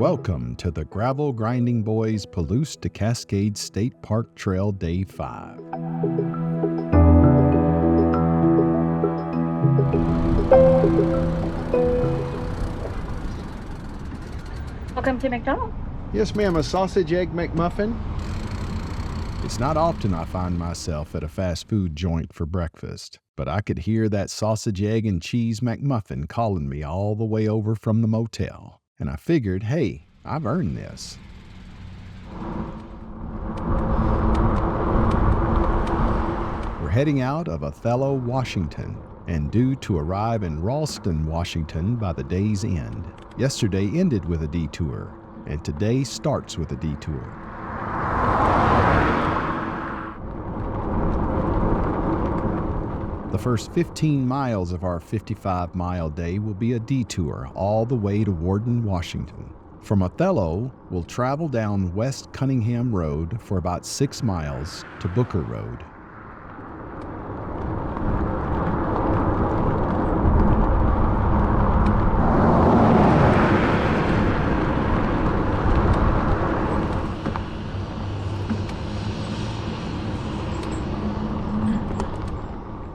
Welcome to the Gravel Grinding Boys Palouse to Cascades State Park Trail Day 5. Welcome to McDonald's. Yes, ma'am, a sausage egg McMuffin. It's not often I find myself at a fast food joint for breakfast, but I could hear that sausage, egg, and cheese McMuffin calling me all the way over from the motel. And I figured, hey, I've earned this. We're heading out of Othello, Washington, and due to arrive in Ralston, Washington by the day's end. Yesterday ended with a detour, and today starts with a detour. The first 15 miles of our 55-mile day will be a detour all the way to Warden, Washington. From Othello, we'll travel down West Cunningham Road for about 6 miles to Booker Road.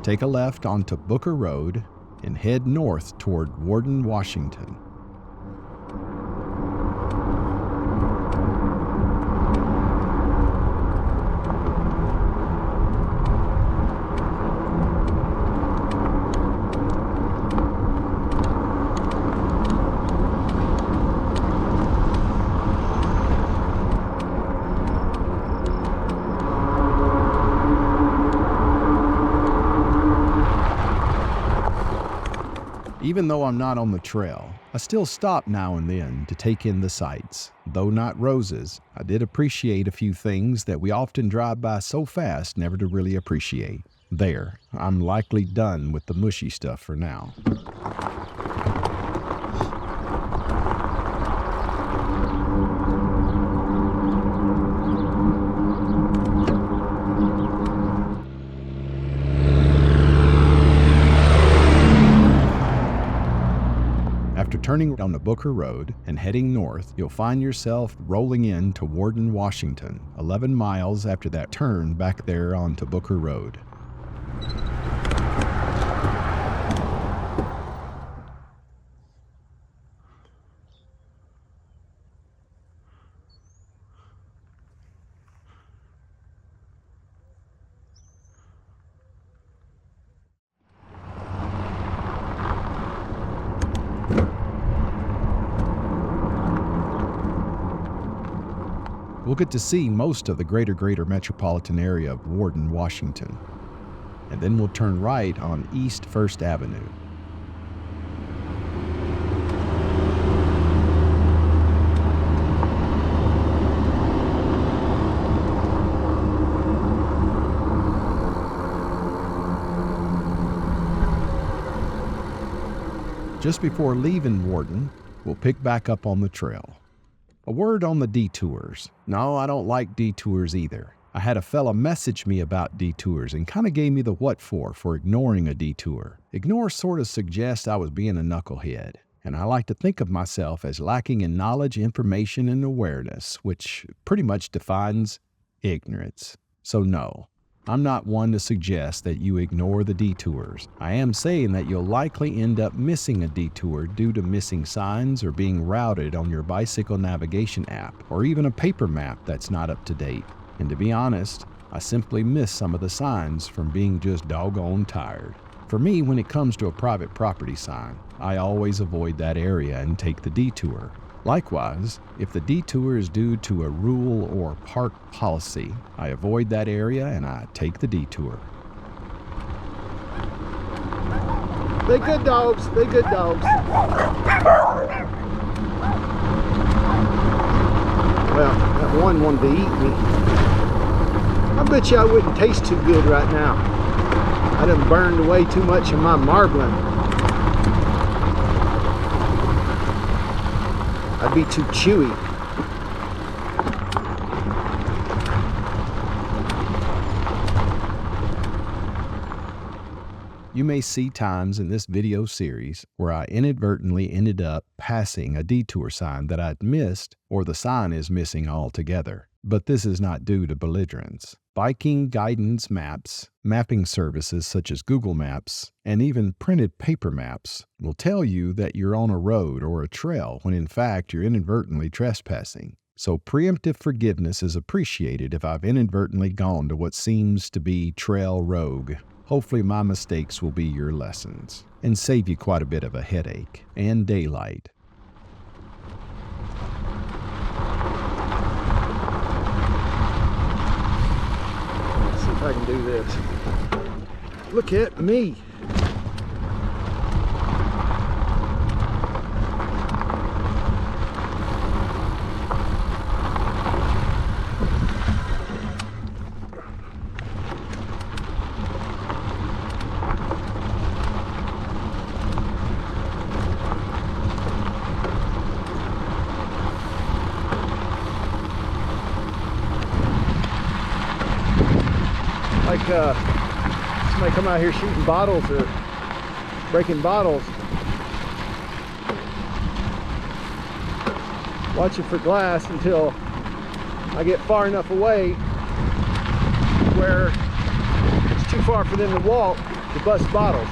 Take a left onto Booker Road and head north toward Warden, Washington. Even though I'm not on the trail, I still stop now and then to take in the sights. Though not roses, I did appreciate a few things that we often drive by so fast never to really appreciate. There, I'm likely done with the mushy stuff for now. After turning onto Booker Road and heading north, you'll find yourself rolling in to Warden, Washington, 11 miles after that turn back there onto Booker Road. We'll get to see most of the greater metropolitan area of Warden, Washington. And then we'll turn right on East 1st Avenue. Just before leaving Warden, we'll pick back up on the trail. A word on the detours. No, I don't like detours either. I had a fella message me about detours and kind of gave me the what for ignoring a detour. Ignore sort of suggests I was being a knucklehead, and I like to think of myself as lacking in knowledge, information, and awareness, which pretty much defines ignorance. So no, I'm not one to suggest that you ignore the detours. I am saying that you'll likely end up missing a detour due to missing signs or being routed on your bicycle navigation app, or even a paper map that's not up to date. And to be honest, I simply miss some of the signs from being just doggone tired. For me, when it comes to a private property sign, I always avoid that area and take the detour. Likewise, if the detour is due to a rule or park policy, I avoid that area and I take the detour. They good dogs. They good dogs. Well, that one wanted to eat me. I bet you I wouldn't taste too good right now. I done burned away too much of my marbling. I'd be too chewy. You may see times in this video series where I inadvertently ended up passing a detour sign that I'd missed, or the sign is missing altogether. But this is not due to belligerence. Biking guidance maps, mapping services such as Google Maps, and even printed paper maps will tell you that you're on a road or a trail when in fact you're inadvertently trespassing. So preemptive forgiveness is appreciated if I've inadvertently gone to what seems to be trail rogue. Hopefully my mistakes will be your lessons and save you quite a bit of a headache and daylight. Let's see if I can do this. Look at me. Like somebody come out here shooting bottles or breaking bottles. Watching for glass until I get far enough away where it's too far for them to walk to bust bottles.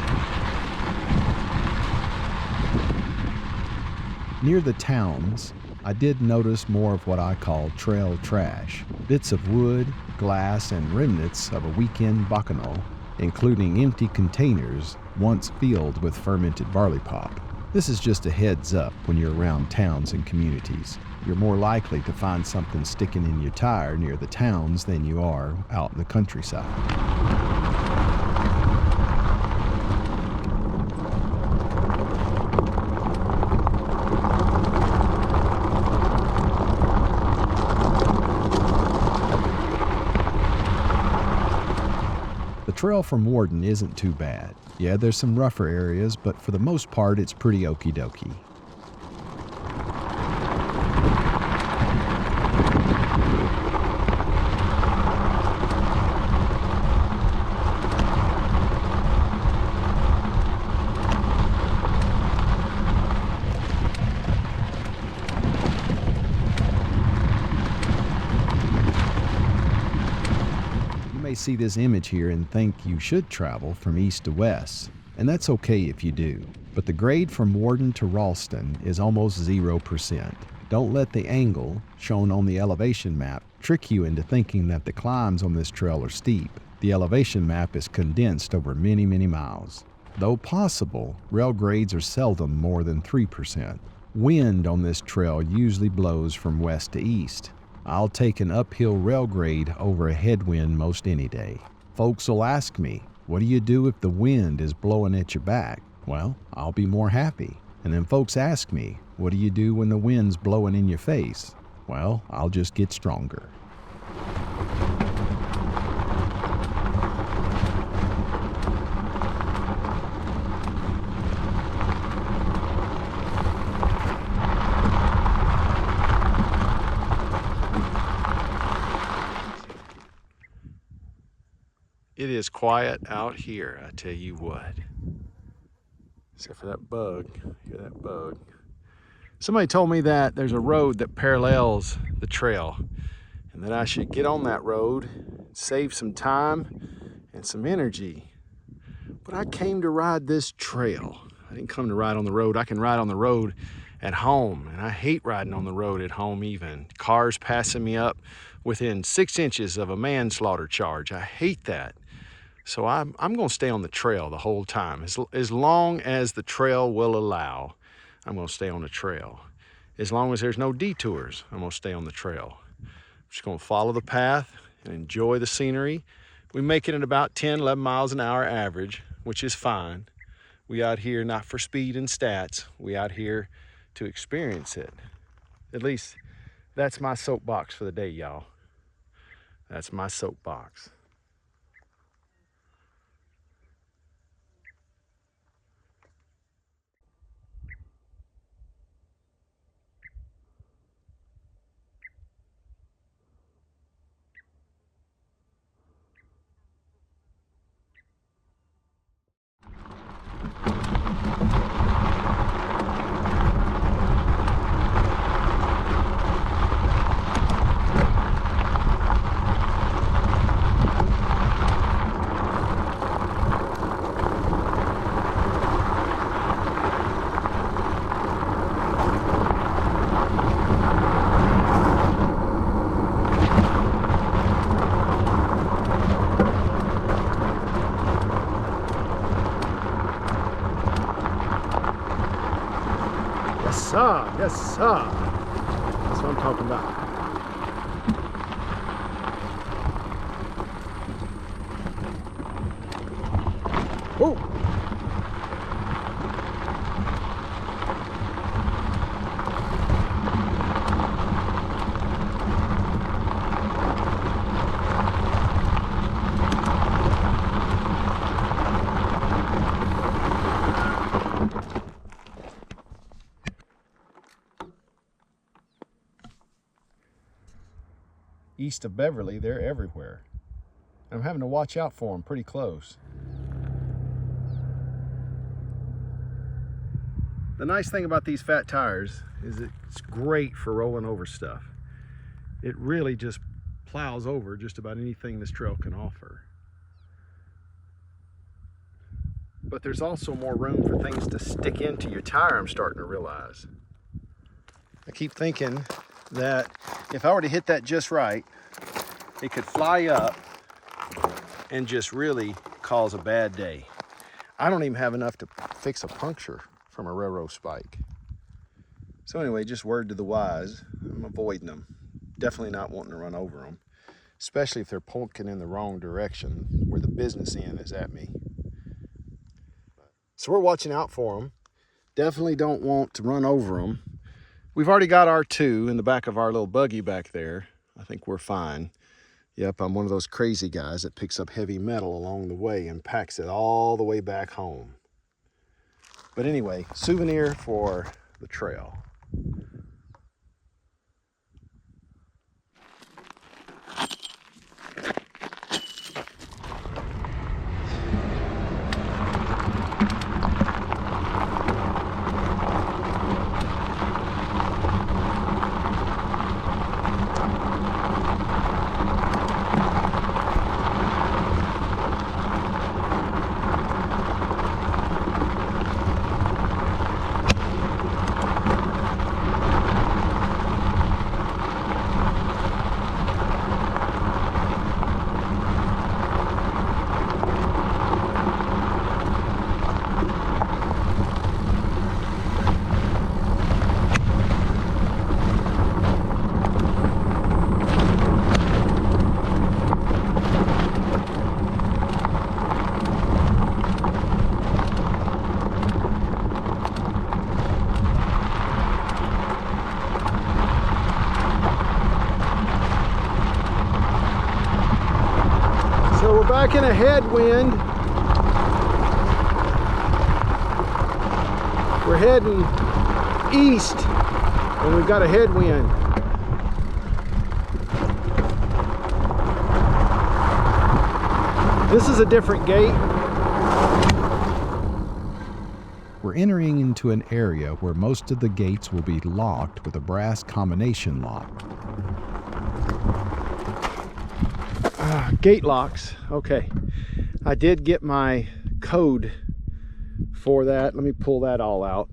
Near the towns, I did notice more of what I call trail trash. Bits of wood, glass, and remnants of a weekend bacchanal, including empty containers once filled with fermented barley pop. This is just a heads up when you're around towns and communities. You're more likely to find something sticking in your tire near the towns than you are out in the countryside. The trail from Warden isn't too bad. Yeah, there's some rougher areas, but for the most part, it's pretty okie dokie. See this image here and think you should travel from east to west, and that's okay if you do. But the grade from Warden to Ralston is almost 0%. Don't let the angle shown on the elevation map trick you into thinking that the climbs on this trail are steep. The elevation map is condensed over many, many miles. Though possible, rail grades are seldom more than 3%. Wind on this trail usually blows from west to east. I'll take an uphill rail grade over a headwind most any day. Folks will ask me, what do you do if the wind is blowing at your back? Well, I'll be more happy. And then folks ask me, what do you do when the wind's blowing in your face? Well, I'll just get stronger. It is quiet out here, I tell you what. Except for that bug. Hear that bug. Somebody told me that there's a road that parallels the trail and that I should get on that road, save some time and some energy. But I came to ride this trail. I didn't come to ride on the road. I can ride on the road at home, and I hate riding on the road at home even. Cars passing me up within 6 inches of a manslaughter charge. I hate that. So I'm going to stay on the trail the whole time. As long as the trail will allow, I'm going to stay on the trail. As long as there's no detours, I'm going to stay on the trail. I'm just going to follow the path and enjoy the scenery. We make it at about 10, 11 miles an hour average, which is fine. We out here not for speed and stats. We out here to experience it. At least that's my soapbox for the day, y'all. That's my soapbox. Yes, sir. Yes, sir. That's what I'm talking about. Whoa. East of Beverly, they're everywhere. I'm having to watch out for them pretty close. The nice thing about these fat tires is it's great for rolling over stuff. It really just plows over just about anything this trail can offer. But there's also more room for things to stick into your tire, I'm starting to realize. I keep thinking that if I were to hit that just right, it could fly up and just really cause a bad day. I don't even have enough to fix a puncture from a railroad spike. So anyway, just word to the wise, I'm avoiding them. Definitely not wanting to run over them, especially if they're poking in the wrong direction where the business end is at me. So we're watching out for them. Definitely don't want to run over them. We've already got our two in the back of our little buggy back there. I think we're fine. Yep, I'm one of those crazy guys that picks up heavy metal along the way and packs it all the way back home. But anyway, souvenir for the trail. Back in a headwind. We're heading east and we've got a headwind. This is a different gate. We're entering into an area where most of the gates will be locked with a brass combination lock. Gate locks. Okay, I did get my code for that. Let me pull that all out.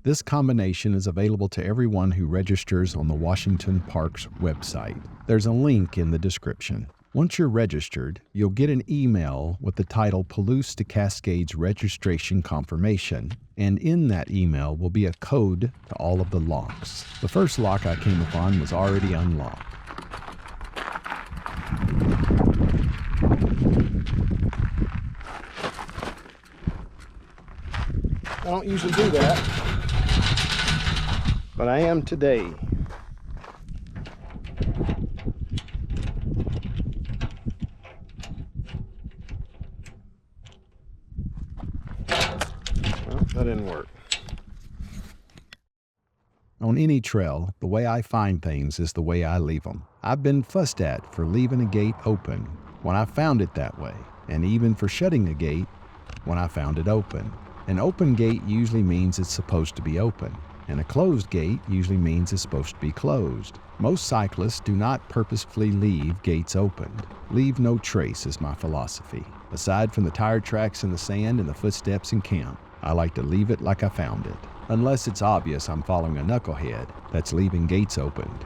This combination is available to everyone who registers on the Washington Parks website. There's a link in the description. Once you're registered, you'll get an email with the title Palouse to Cascades Registration Confirmation, and in that email will be a code to all of the locks. The first lock I came upon was already unlocked. I don't usually do that, but I am today. Well, that didn't work. On any trail, the way I find things is the way I leave them. I've been fussed at for leaving a gate open when I found it that way, and even for shutting a gate when I found it open. An open gate usually means it's supposed to be open, and a closed gate usually means it's supposed to be closed. Most cyclists do not purposefully leave gates opened. Leave no trace is my philosophy. Aside from the tire tracks in the sand and the footsteps in camp, I like to leave it like I found it. Unless it's obvious I'm following a knucklehead that's leaving gates opened.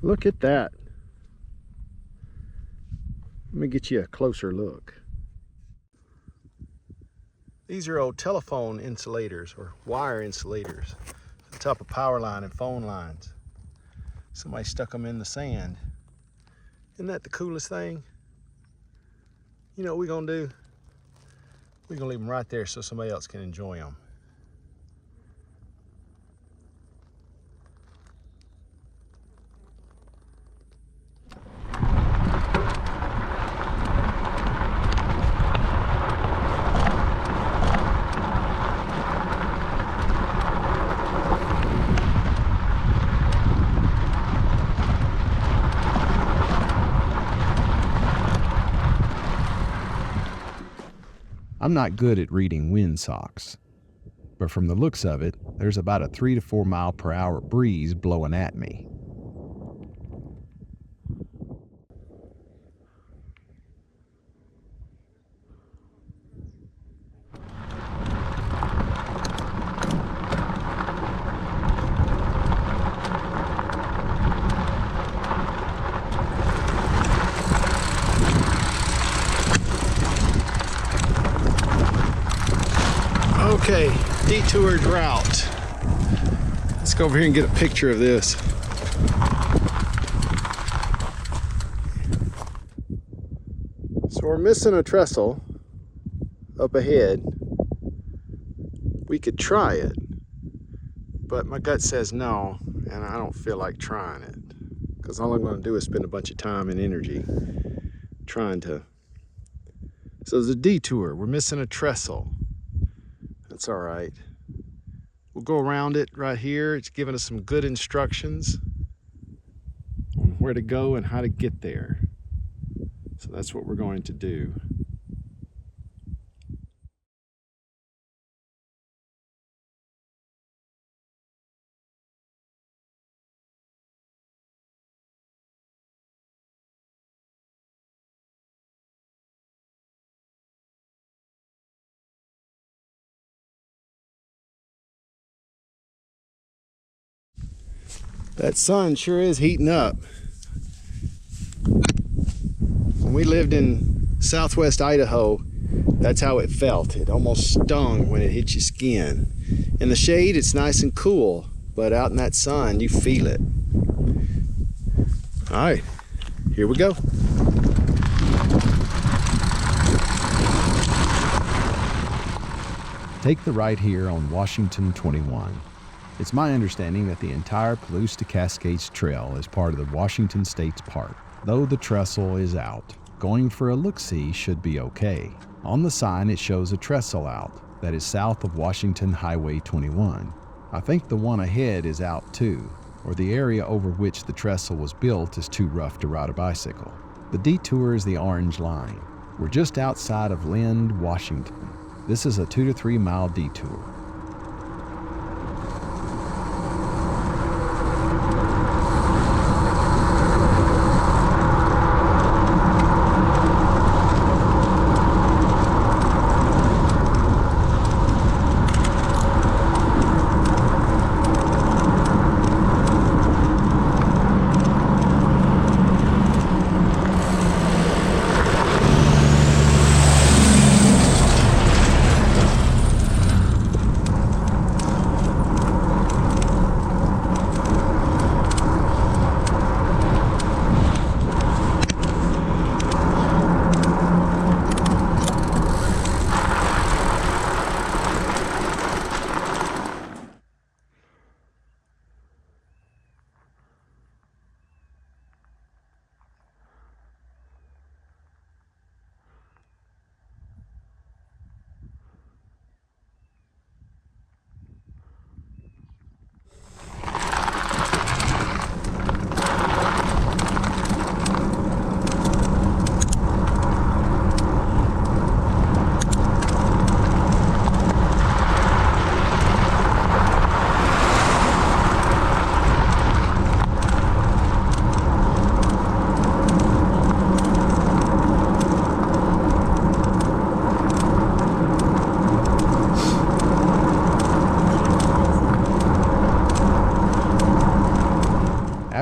Look at that. Let me get you a closer look. These are old telephone insulators or wire insulators on top of power line and phone lines. Somebody stuck them in the sand. Isn't that the coolest thing? You know what we're gonna do? We're gonna leave them right there so somebody else can enjoy them. I'm not good at reading wind socks, but from the looks of it, there's about a 3 to 4 mile per hour breeze blowing at me. Okay, detoured route. Let's go over here and get a picture of this. So we're missing a trestle up ahead. We could try it, but my gut says no, and I don't feel like trying it, because all I'm going to do is spend a bunch of time and energy trying to. So there's a detour. We're missing a trestle. That's all right. We'll go around it right here. It's giving us some good instructions on where to go and how to get there. So that's what we're going to do. That sun sure is heating up. When we lived in southwest Idaho, that's how it felt. It almost stung when it hit your skin. In the shade, it's nice and cool, but out in that sun, you feel it. All right, here we go. Take the right here on Washington 21. It's my understanding that the entire Palouse to Cascades Trail is part of the Washington State Park. Though the trestle is out, going for a look-see should be okay. On the sign, it shows a trestle out that is south of Washington Highway 21. I think the one ahead is out too, or the area over which the trestle was built is too rough to ride a bicycle. The detour is the orange line. We're just outside of Lind, Washington. This is a 2 to 3 mile detour.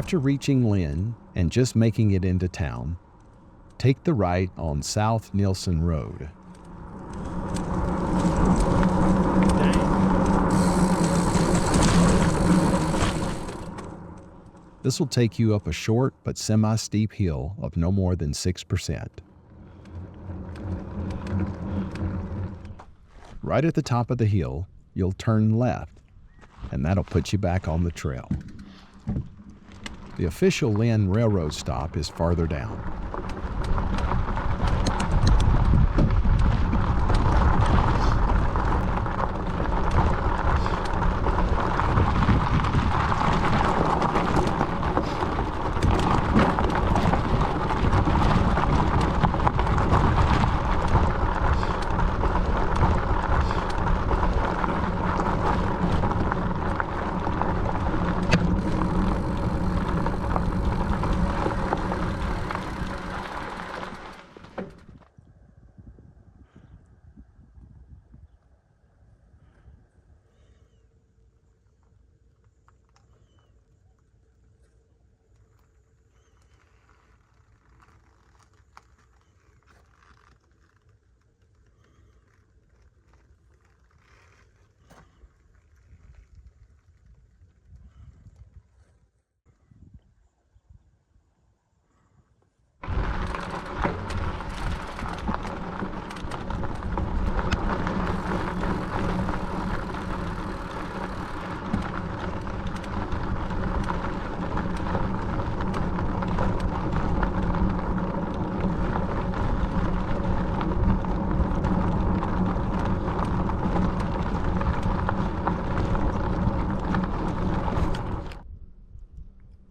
After reaching Lynn and just making it into town, take the right on South Nielsen Road. This will take you up a short but semi-steep hill of no more than 6%. Right at the top of the hill, you'll turn left, and that'll put you back on the trail. The official Lynn Railroad stop is farther down.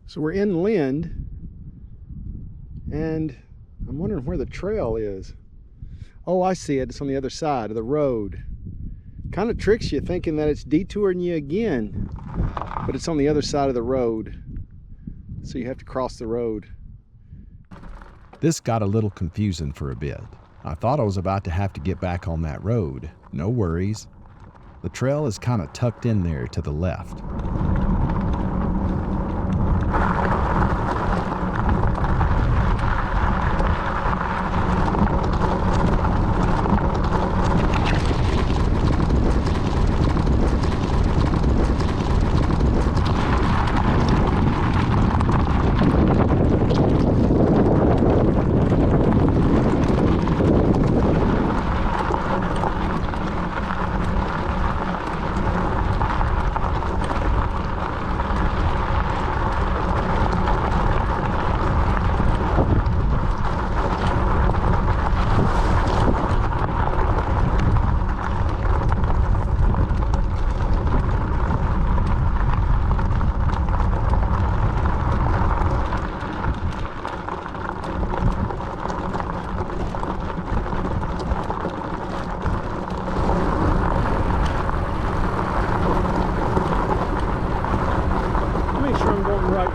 So we're in Lynn, and I'm wondering where the trail is. Oh, I see it. It's on the other side of the road. Kind of tricks you thinking that it's detouring you again, but it's on the other side of the road. So you have to cross the road. This got a little confusing for a bit. I thought I was about to have to get back on that road. No worries. The trail is kind of tucked in there to the left.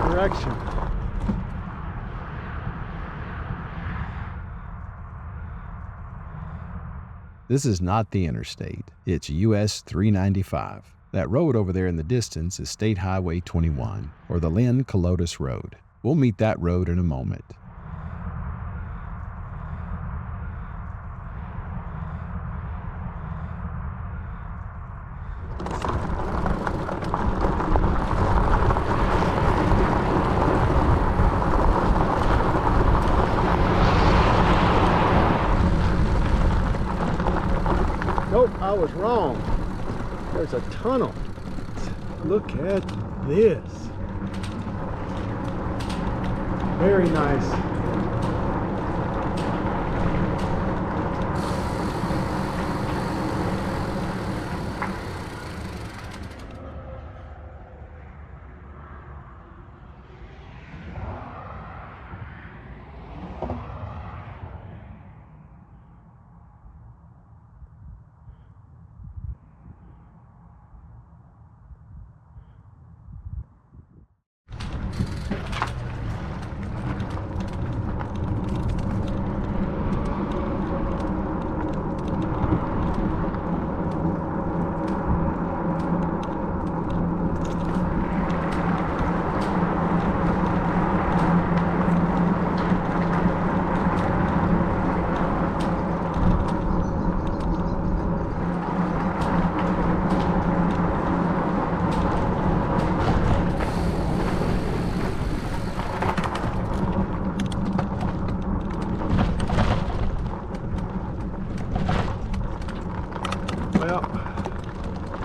Direction. This is not the interstate. It's US 395. That road over there in the distance is State Highway 21, or the Lynn-Colotus Road. We'll meet that road in a moment. Nope, I was wrong. There's a tunnel. Look at this. Very nice.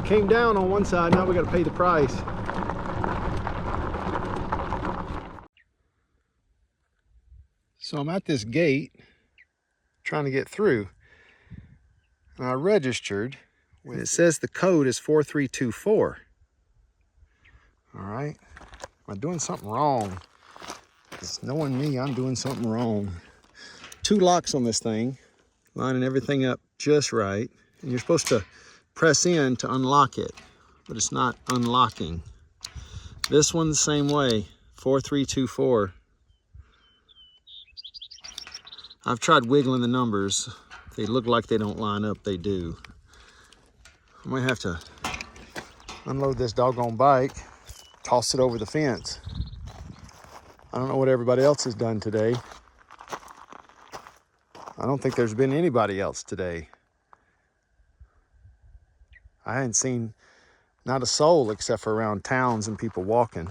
came down on one side, now we got to pay the price. So I'm at this gate trying to get through, and I registered. It says the code is 4324. All right, am I doing something wrong? It's knowing me, I'm doing something wrong. 2 locks on this thing, lining everything up just right. And you're supposed to press in to unlock it, but it's not unlocking. This one the same way, 4324. I've tried wiggling the numbers. They look like they don't line up, they do. I might have to unload this doggone bike, toss it over the fence. I don't know what everybody else has done today. I don't think there's been anybody else today. I hadn't seen not a soul except for around towns and people walking.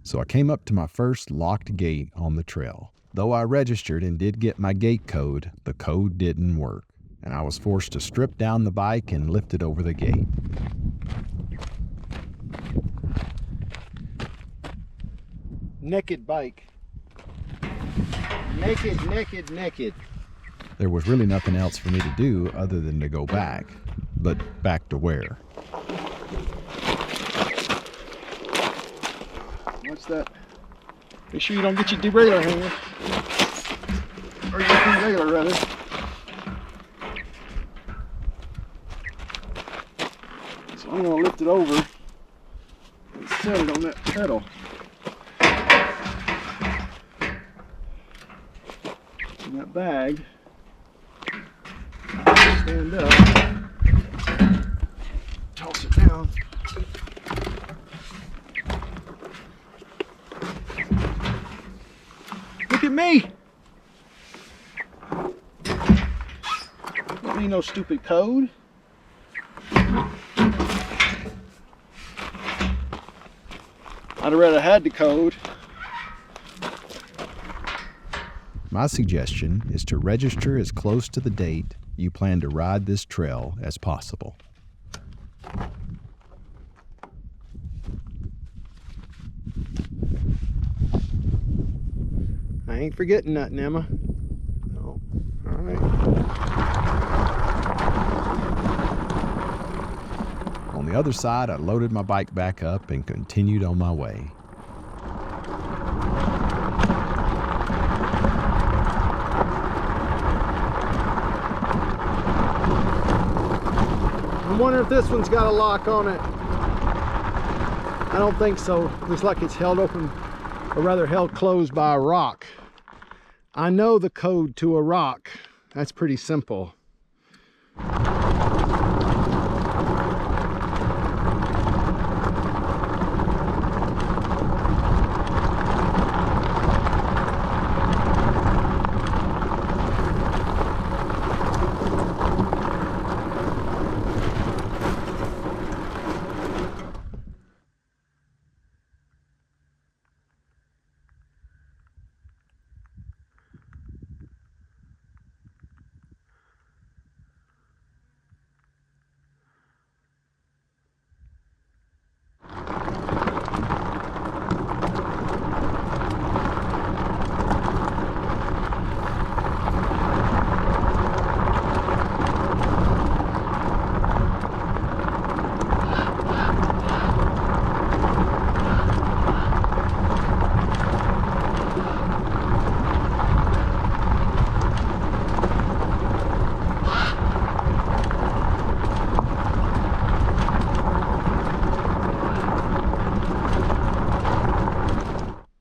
So I came up to my first locked gate on the trail. Though I registered and did get my gate code, the code didn't work, and I was forced to strip down the bike and lift it over the gate. Naked bike. Naked, naked, naked. There was really nothing else for me to do other than to go back. But back to where? What's that? Make sure you don't get your derailleur hanger. Or your derailleur, rather. So I'm going to lift it over and set it on that pedal. In that bag. Stand up. Toss it down. Look at me! Don't need no stupid code. I'd have rather had the code. My suggestion is to register as close to the date you plan to ride this trail as possible. I ain't forgetting nothing, Emma. No. All right. On the other side, I loaded my bike back up and continued on my way. I wonder if this one's got a lock on it. I don't think so. Looks like it's held open, or rather held closed by a rock. I know the code to a rock. That's pretty simple.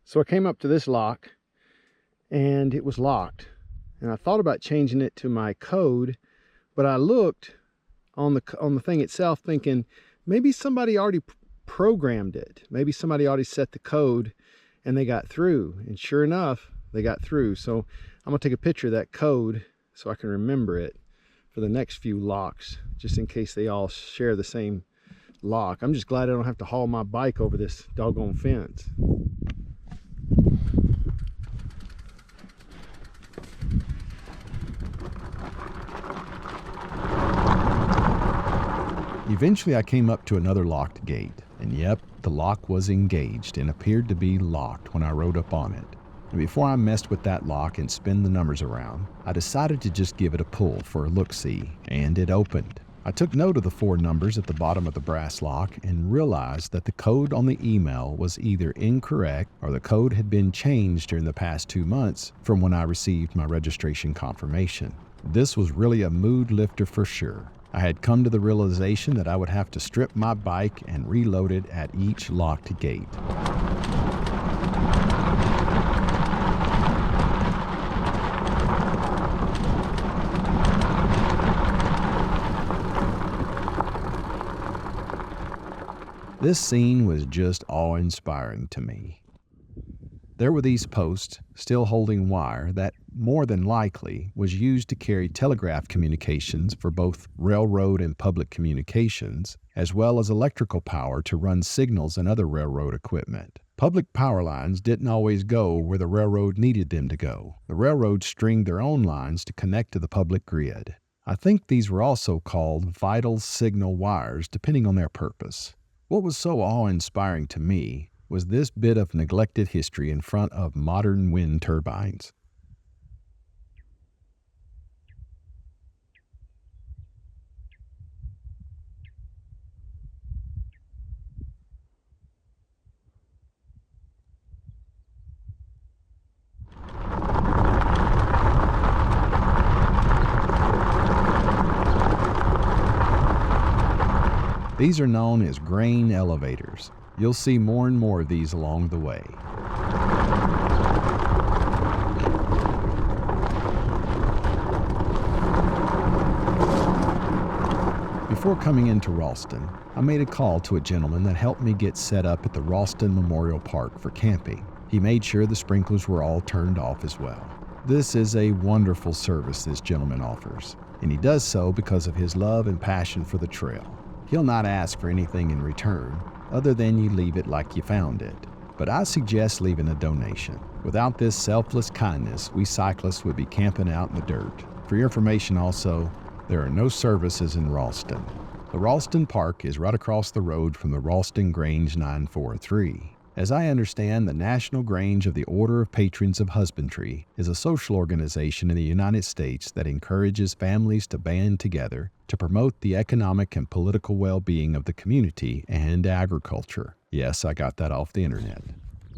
So I came up to this lock and it was locked. And I thought about changing it to my code, but I looked on the thing itself thinking maybe somebody already programmed it. Maybe somebody already set the code and they got through. And sure enough, they got through. So I'm gonna take a picture of that code so I can remember it for the next few locks, just in case they all share the same lock. I'm just glad I don't have to haul my bike over this doggone fence. Eventually, I came up to another locked gate, and yep, the lock was engaged and appeared to be locked when I rode up on it. And before I messed with that lock and spin the numbers around, I decided to just give it a pull for a look-see, and it opened. I took note of the 4 numbers at the bottom of the brass lock and realized that the code on the email was either incorrect or the code had been changed during the past 2 months from when I received my registration confirmation. This was really a mood lifter for sure. I had come to the realization that I would have to strip my bike and reload it at each locked gate. This scene was just awe-inspiring to me. There were these posts, still holding wire, that more than likely was used to carry telegraph communications for both railroad and public communications, as well as electrical power to run signals and other railroad equipment. Public power lines didn't always go where the railroad needed them to go. The railroad stringed their own lines to connect to the public grid. I think these were also called vital signal wires, depending on their purpose. What was so awe-inspiring to me was this bit of neglected history in front of modern wind turbines. These are known as grain elevators. You'll see more and more of these along the way. Before coming into Ralston, I made a call to a gentleman that helped me get set up at the Ralston Memorial Park for camping. He made sure the sprinklers were all turned off as well. This is a wonderful service this gentleman offers, and he does so because of his love and passion for the trail. He'll not ask for anything in return, other than you leave it like you found it. But I suggest leaving a donation. Without this selfless kindness, we cyclists would be camping out in the dirt. For your information also, there are no services in Ralston. The Ralston Park is right across the road from the Ralston Grange 943. As I understand, the National Grange of the Order of Patrons of Husbandry is a social organization in the United States that encourages families to band together to promote the economic and political well-being of the community and agriculture. Yes, I got that off the internet.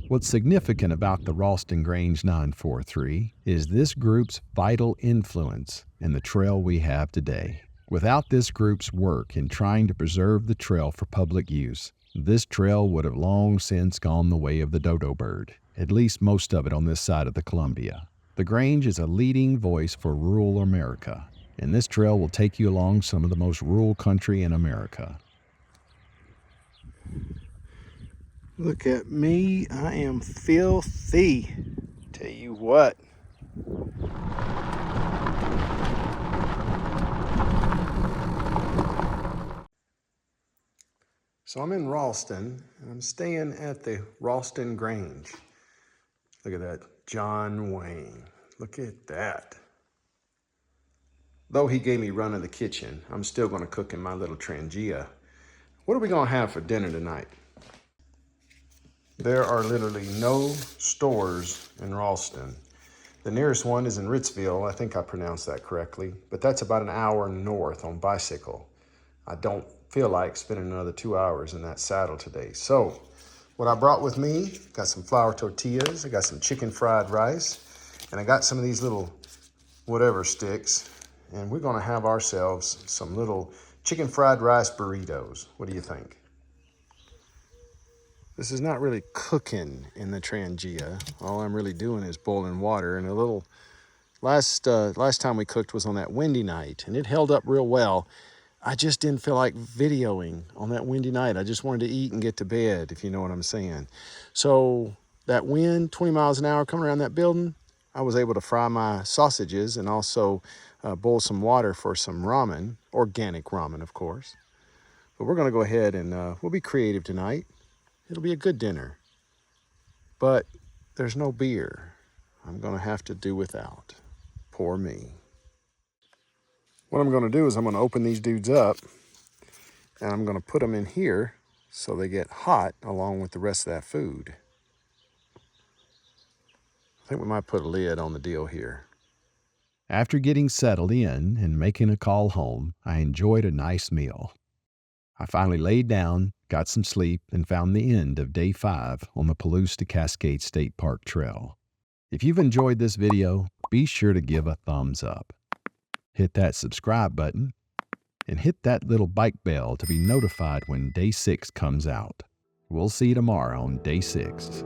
What's significant about the Ralston Grange 943 is this group's vital influence in the trail we have today. Without this group's work in trying to preserve the trail for public use, this trail would have long since gone the way of the dodo bird, at least most of it on this side of the Columbia. The Grange is a leading voice for rural America, and this trail will take you along some of the most rural country in America. Look at me, I am filthy. Tell you what. So I'm in Ralston, and I'm staying at the Ralston Grange. Look at that, John Wayne. Look at that. Though he gave me run of the kitchen, I'm still gonna cook in my little Trangia. What are we gonna have for dinner tonight? There are literally no stores in Ralston. The nearest one is in Ritzville, I think I pronounced that correctly, but that's about an hour north on bicycle. I don't feel like spending another 2 hours in that saddle today. So what I brought with me, got some flour tortillas, I got some chicken fried rice, and I got some of these little whatever sticks, and we're gonna have ourselves some little chicken fried rice burritos. What do you think? This is not really cooking in the Trangia. All I'm really doing is boiling water, and a little, last time we cooked was on that windy night, and it held up real well. I just didn't feel like videoing on that windy night. I just wanted to eat and get to bed, if you know what I'm saying. So that wind, 20 miles an hour coming around that building, I was able to fry my sausages and also boil some water for some ramen, organic ramen, of course. But we're gonna go ahead and we'll be creative tonight. It'll be a good dinner. But there's no beer. I'm gonna have to do without. Poor me. What I'm gonna do is I'm gonna open these dudes up, And I'm going to put them in here so they get hot along with the rest of that food. I think we might put a lid on the deal here. After getting settled in and making a call home, I enjoyed a nice meal. I finally laid down, got some sleep, and found the end of Day 5 on the Palouse to Cascades State Park Trail. If you've enjoyed this video, be sure to give a thumbs up. Hit that subscribe button, and hit that little bike bell to be notified when Day 6 comes out. We'll see you tomorrow on Day 6.